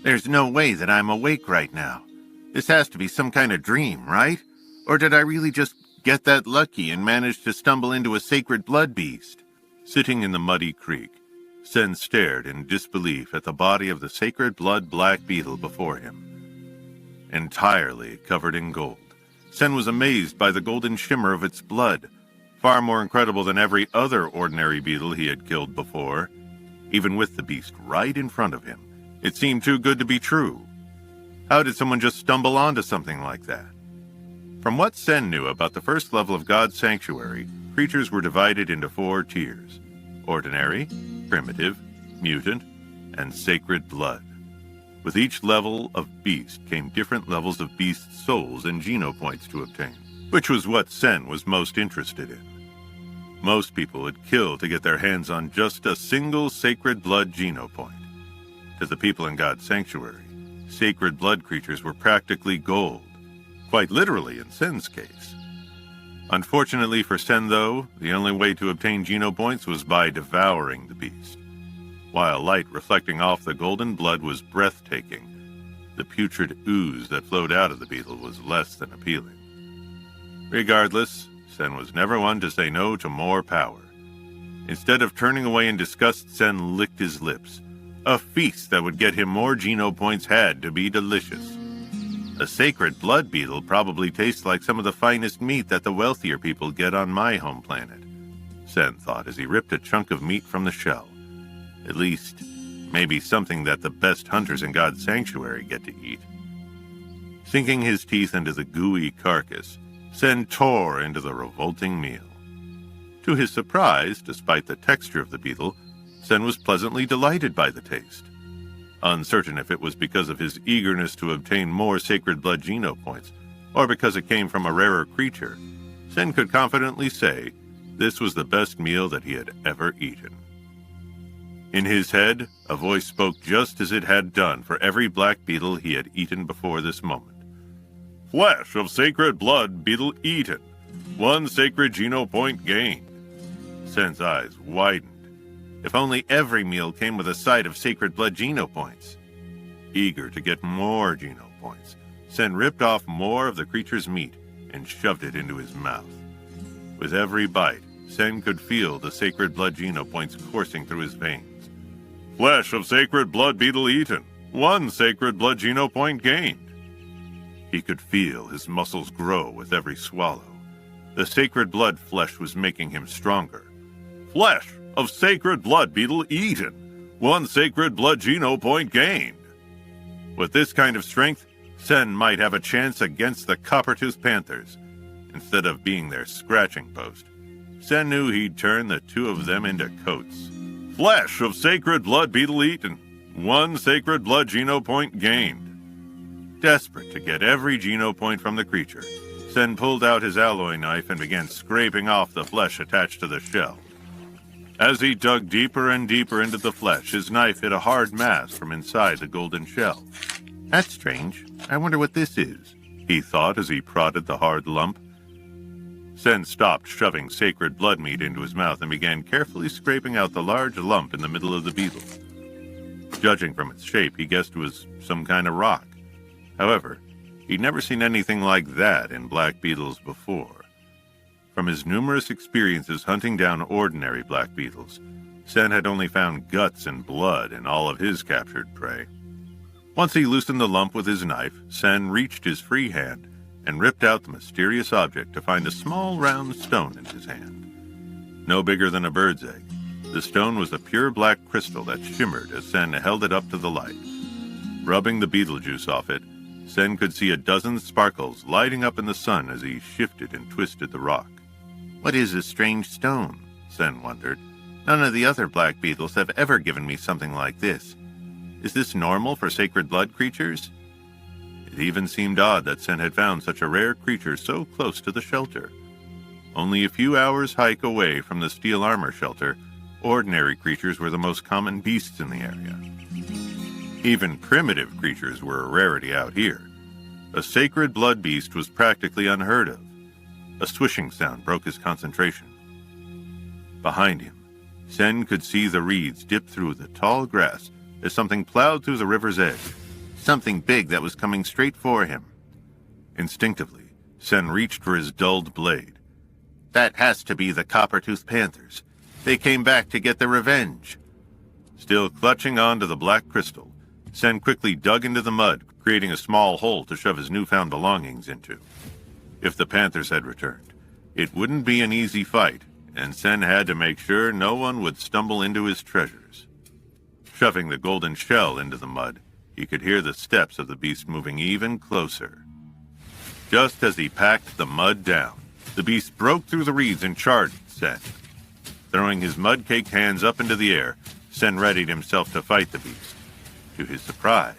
There's no way that I'm awake right now. This has to be some kind of dream, right? Or did I really just get that lucky and manage to stumble into a sacred blood beast? Sitting in the muddy creek, Sen stared in disbelief at the body of the sacred blood black beetle before him. Entirely covered in gold, Sen was amazed by the golden shimmer of its blood, far more incredible than every other ordinary beetle he had killed before. Even with the beast right in front of him, it seemed too good to be true. How did someone just stumble onto something like that? From what Sen knew about the first level of God's sanctuary, creatures were divided into 4 tiers: ordinary, primitive, mutant, and sacred blood. With each level of beast came different levels of beast souls and geno points to obtain, which was what Sen was most interested in. Most people would kill to get their hands on just a single sacred blood geno point. To the people in God's sanctuary, sacred blood creatures were practically gold, quite literally in Sen's case. Unfortunately for Sen, though, the only way to obtain geno points was by devouring the beast. While light reflecting off the golden blood was breathtaking, the putrid ooze that flowed out of the beetle was less than appealing. Regardless, Sen was never one to say no to more power. Instead of turning away in disgust, Sen licked his lips. A feast that would get him more geno points had to be delicious. A sacred blood beetle probably tastes like some of the finest meat that the wealthier people get on my home planet, Sen thought as he ripped a chunk of meat from the shell. At least, maybe something that the best hunters in God's sanctuary get to eat. Sinking his teeth into the gooey carcass, Sen tore into the revolting meal. To his surprise, despite the texture of the beetle, Sen was pleasantly delighted by the taste. Uncertain if it was because of his eagerness to obtain more sacred blood geno points, or because it came from a rarer creature, Sen could confidently say this was the best meal that he had ever eaten. In his head, a voice spoke just as it had done for every black beetle he had eaten before this moment. Flesh of sacred blood beetle eaten. 1 sacred geno point gained. Sen's eyes widened. If only every meal came with a side of sacred blood geno points. Eager to get more geno points, Sen ripped off more of the creature's meat and shoved it into his mouth. With every bite, Sen could feel the sacred blood geno points coursing through his veins. Flesh of sacred blood beetle eaten. 1 sacred blood geno point gained. He could feel his muscles grow with every swallow. The sacred blood flesh was making him stronger. Flesh of sacred blood beetle eaten. 1 sacred blood geno point gained. With this kind of strength, Sen might have a chance against the copper-toothed panthers. Instead of being their scratching post, Sen knew he'd turn the 2 of them into coats. Flesh of sacred blood beetle eaten. 1 sacred blood geno point gained. Desperate to get every geno point from the creature, Sen pulled out his alloy knife and began scraping off the flesh attached to the shell. As he dug deeper and deeper into the flesh, his knife hit a hard mass from inside the golden shell. That's strange. I wonder what this is, he thought as he prodded the hard lump. Sen stopped shoving sacred blood meat into his mouth and began carefully scraping out the large lump in the middle of the beetle. Judging from its shape, he guessed it was some kind of rock. However, he'd never seen anything like that in black beetles before. From his numerous experiences hunting down ordinary black beetles, Sen had only found guts and blood in all of his captured prey. Once he loosened the lump with his knife, Sen reached his free hand and ripped out the mysterious object to find a small round stone in his hand. No bigger than a bird's egg, the stone was a pure black crystal that shimmered as Sen held it up to the light. Rubbing the beetle juice off it, Sen could see a dozen sparkles lighting up in the sun as he shifted and twisted the rock. What is this strange stone? Sen wondered. None of the other black beetles have ever given me something like this. Is this normal for sacred blood creatures? It even seemed odd that Sen had found such a rare creature so close to the shelter. Only a few hours' hike away from the steel armor shelter, ordinary creatures were the most common beasts in the area. Even primitive creatures were a rarity out here. A sacred blood beast was practically unheard of. A swishing sound broke his concentration. Behind him, Sen could see the reeds dip through the tall grass as something plowed through the river's edge, something big that was coming straight for him. Instinctively, Sen reached for his dulled blade. That has to be the Coppertooth Panthers. They came back to get their revenge. Still clutching on to the black crystal, Sen quickly dug into the mud, creating a small hole to shove his newfound belongings into. If the Panthers had returned, it wouldn't be an easy fight, and Sen had to make sure no one would stumble into his treasures. Shoving the golden shell into the mud, he could hear the steps of the beast moving even closer. Just as he packed the mud down, the beast broke through the reeds and charged Sen. Throwing his mud-caked hands up into the air, Sen readied himself to fight the beast. To his surprise,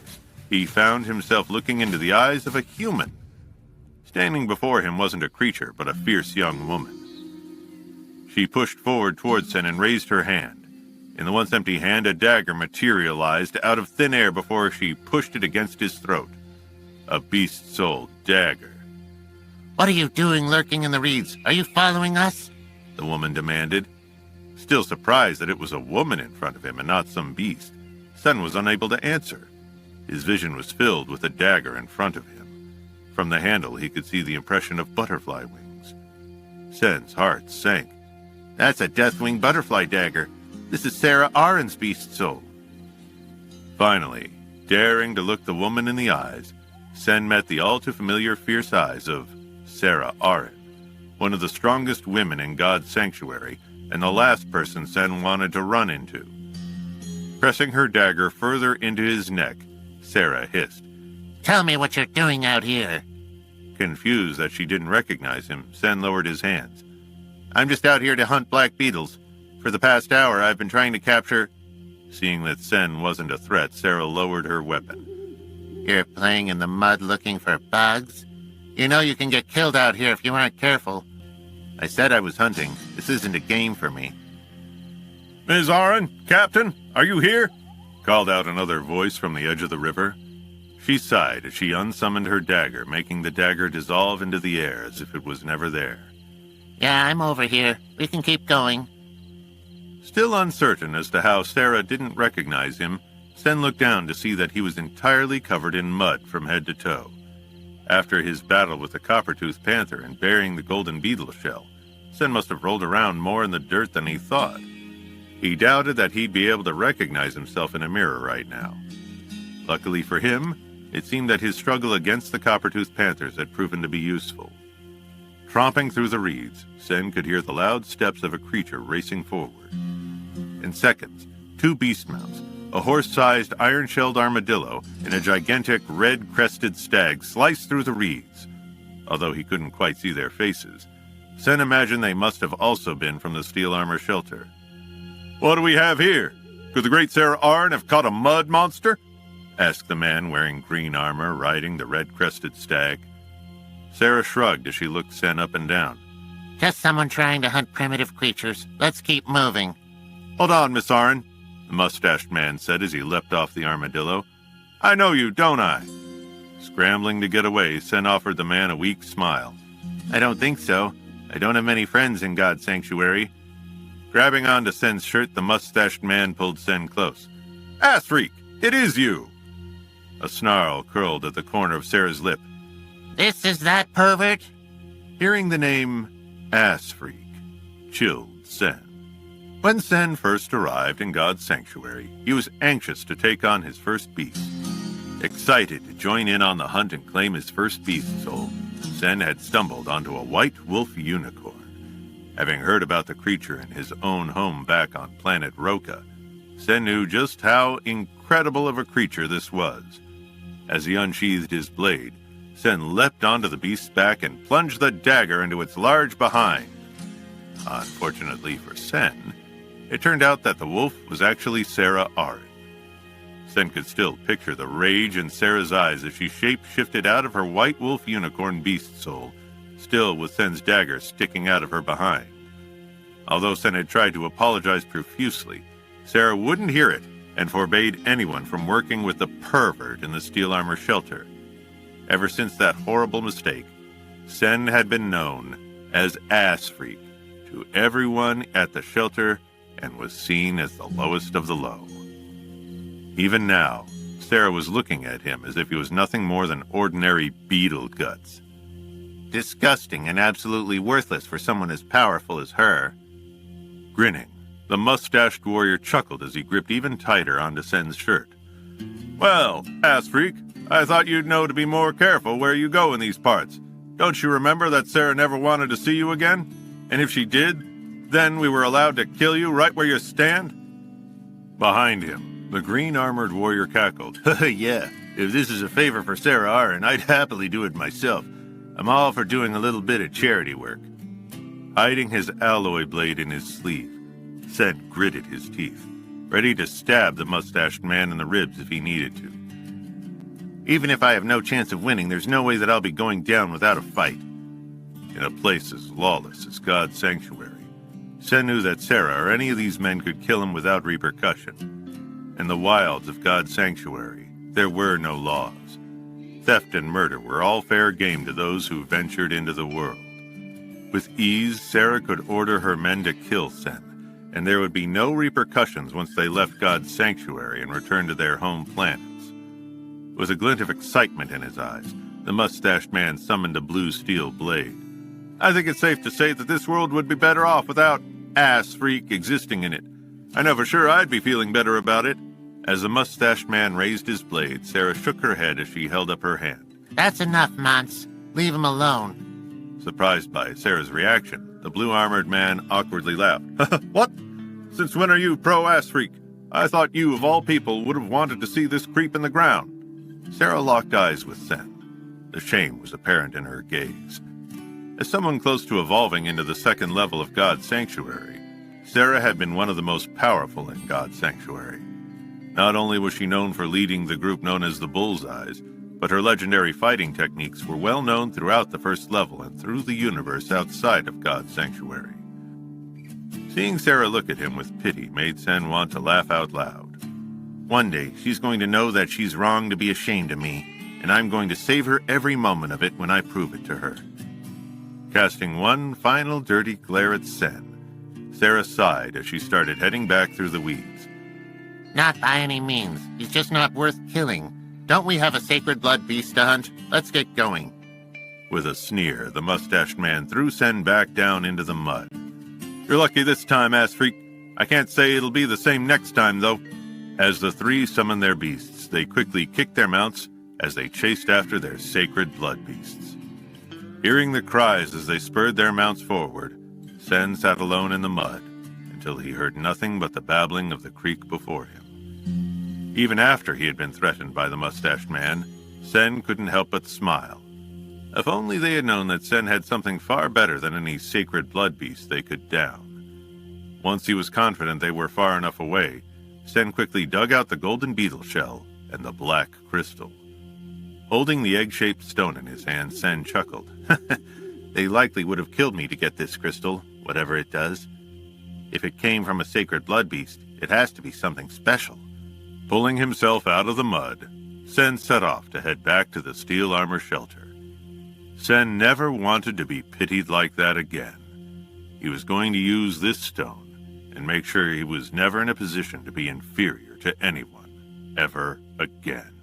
he found himself looking into the eyes of a human. Standing before him wasn't a creature, but a fierce young woman. She pushed forward towards Sen and raised her hand. In the once empty hand, a dagger materialized out of thin air before she pushed it against his throat. A beast soul dagger. What are you doing lurking in the reeds? Are you following us? The woman demanded. Still surprised that it was a woman in front of him and not some beast, Sen was unable to answer. His vision was filled with a dagger in front of him. From the handle, he could see the impression of butterfly wings. Sen's heart sank. That's a Deathwing butterfly dagger. This is Sarah Arryn's beast soul. Finally, daring to look the woman in the eyes, Sen met the all-too-familiar fierce eyes of Sarah Arryn, one of the strongest women in God's sanctuary, and the last person Sen wanted to run into. Pressing her dagger further into his neck, Sarah hissed. Tell me what you're doing out here. Confused that she didn't recognize him, Sen lowered his hands. I'm just out here to hunt black beetles. For the past hour, I've been trying to capture... Seeing that Sen wasn't a threat, Sarah lowered her weapon. You're playing in the mud looking for bugs? You know you can get killed out here if you aren't careful. I said I was hunting. This isn't a game for me. Ms. Arryn, Captain, are you here? Called out another voice from the edge of the river. She sighed as she unsummoned her dagger, making the dagger dissolve into the air as if it was never there. Yeah, I'm over here. We can keep going. Still uncertain as to how Sarah didn't recognize him, Sen looked down to see that he was entirely covered in mud from head to toe. After his battle with the Coppertooth Panther and burying the golden beetle shell, Sen must have rolled around more in the dirt than he thought. He doubted that he'd be able to recognize himself in a mirror right now. Luckily for him, it seemed that his struggle against the Coppertooth Panthers had proven to be useful. Tromping through the reeds, Sen could hear the loud steps of a creature racing forward. In seconds, two beast mounts, a horse-sized iron-shelled armadillo and a gigantic red-crested stag sliced through the reeds. Although he couldn't quite see their faces, Sen imagined they must have also been from the steel armor shelter. What do we have here? Could the great Sarah Arryn have caught a mud monster? Asked the man wearing green armor riding the red-crested stag. Sarah shrugged as she looked Sen up and down. Just someone trying to hunt primitive creatures. Let's keep moving. Hold on, Miss Arryn, the mustached man said as he leapt off the armadillo. I know you, don't I? Scrambling to get away, Sen offered the man a weak smile. I don't think so. I don't have many friends in God's sanctuary. Grabbing onto Sen's shirt, the mustached man pulled Sen close. Ass freak, it is you! A snarl curled at the corner of Sarah's lip. This is that pervert? Hearing the name Ass Freak chilled Sen. When Sen first arrived in God's sanctuary, he was anxious to take on his first beast. Excited to join in on the hunt and claim his first beast soul, Sen had stumbled onto a white wolf unicorn. Having heard about the creature in his own home back on planet Roka, Sen knew just how incredible of a creature this was. As he unsheathed his blade, Sen leapt onto the beast's back and plunged the dagger into its large behind. Unfortunately for Sen, it turned out that the wolf was actually Sarah Arryn. Sen could still picture the rage in Sarah's eyes as she shape-shifted out of her white wolf unicorn beast soul, still with Sen's dagger sticking out of her behind. Although Sen had tried to apologize profusely, Sarah wouldn't hear it and forbade anyone from working with the pervert in the steel armor shelter. Ever since that horrible mistake, Sen had been known as Ass Freak to everyone at the shelter and was seen as the lowest of the low. Even now, Sarah was looking at him as if he was nothing more than ordinary beetle guts. Disgusting and absolutely worthless for someone as powerful as her. Grinning, the mustached warrior chuckled as he gripped even tighter onto Sen's shirt. Well, ass freak, I thought you'd know to be more careful where you go in these parts. Don't you remember that Sarah never wanted to see you again? And if she did, then we were allowed to kill you right where you stand? Behind him, the green-armored warrior cackled. Yeah, if this is a favor for Sarah Arryn, I'd happily do it myself. I'm all for doing a little bit of charity work. Hiding his alloy blade in his sleeve, Sen gritted his teeth, ready to stab the mustached man in the ribs if he needed to. Even if I have no chance of winning, there's no way that I'll be going down without a fight. In a place as lawless as God's sanctuary, Sen knew that Sarah or any of these men could kill him without repercussion. In the wilds of God's sanctuary, there were no laws. Theft and murder were all fair game to those who ventured into the world. With ease, Sarah could order her men to kill Sen, and there would be no repercussions once they left God's sanctuary and returned to their home planets. With a glint of excitement in his eyes, the mustached man summoned a blue steel blade. I think it's safe to say that this world would be better off without ass freak existing in it. I know for sure I'd be feeling better about it. As the mustached man raised his blade, Sarah shook her head as she held up her hand. That's enough, Mance. Leave him alone. Surprised by Sarah's reaction, the blue-armored man awkwardly laughed. What? Since when are you pro-ass freak? I thought you, of all people, would have wanted to see this creep in the ground. Sarah locked eyes with Sen. The shame was apparent in her gaze. As someone close to evolving into the second level of God's sanctuary, Sarah had been one of the most powerful in God's sanctuary. Not only was she known for leading the group known as the Bullseyes, but her legendary fighting techniques were well known throughout the first level and through the universe outside of God's sanctuary. Seeing Sarah look at him with pity made Sen want to laugh out loud. One day, she's going to know that she's wrong to be ashamed of me, and I'm going to save her every moment of it when I prove it to her. Casting one final dirty glare at Sen, Sarah sighed as she started heading back through the weeds. Not by any means. He's just not worth killing. Don't we have a sacred blood beast to hunt? Let's get going. With a sneer, the mustached man threw Sen back down into the mud. You're lucky this time, ass freak. I can't say it'll be the same next time, though. As the three summoned their beasts, they quickly kicked their mounts as they chased after their sacred blood beasts. Hearing the cries as they spurred their mounts forward, Sen sat alone in the mud until he heard nothing but the babbling of the creek before him. Even after he had been threatened by the mustached man, Sen couldn't help but smile. If only they had known that Sen had something far better than any sacred blood beast they could down. Once he was confident they were far enough away, Sen quickly dug out the golden beetle shell and the black crystal. Holding the egg-shaped stone in his hand, Sen chuckled. They likely would have killed me to get this crystal, whatever it does. If it came from a sacred blood beast, it has to be something special. Pulling himself out of the mud, Sen set off to head back to the steel armor shelter. Sen never wanted to be pitied like that again. He was going to use this stone and make sure he was never in a position to be inferior to anyone, ever again.